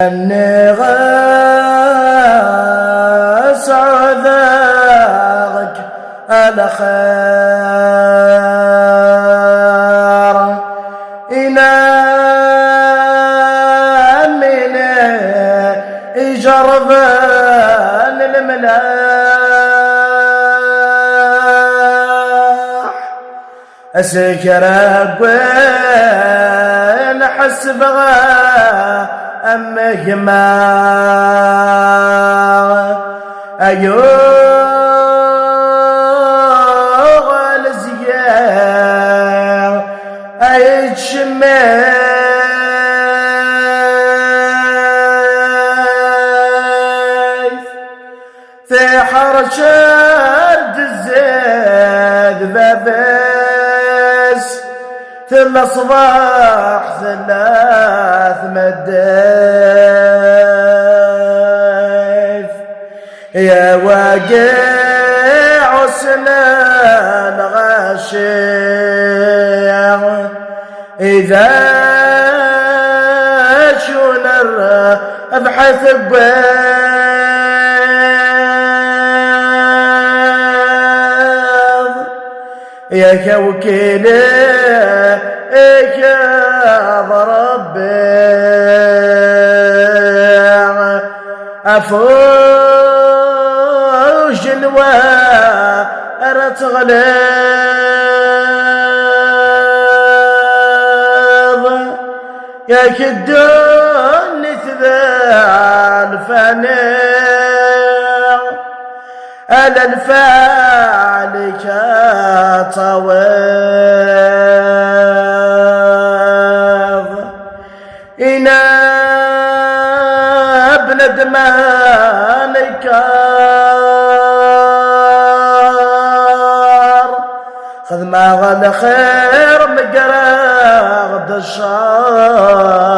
النغاس عذاك على خير إلى من يجربان الملاح أسكر وين حسبها أمك ما أيوغ الزيار أيتشميث في حرشد الزيد بابس ثم صباح ثلاث مديف يا واقع سنان غاشيع إذا شونر أبحث بيض يا كوكيلي يا ربي أفوج الوارة غليظ يا كدون ثبال فنيع على الفعل كطويض إنا بلد مالكار خذ ما غل خير مقرغ دشار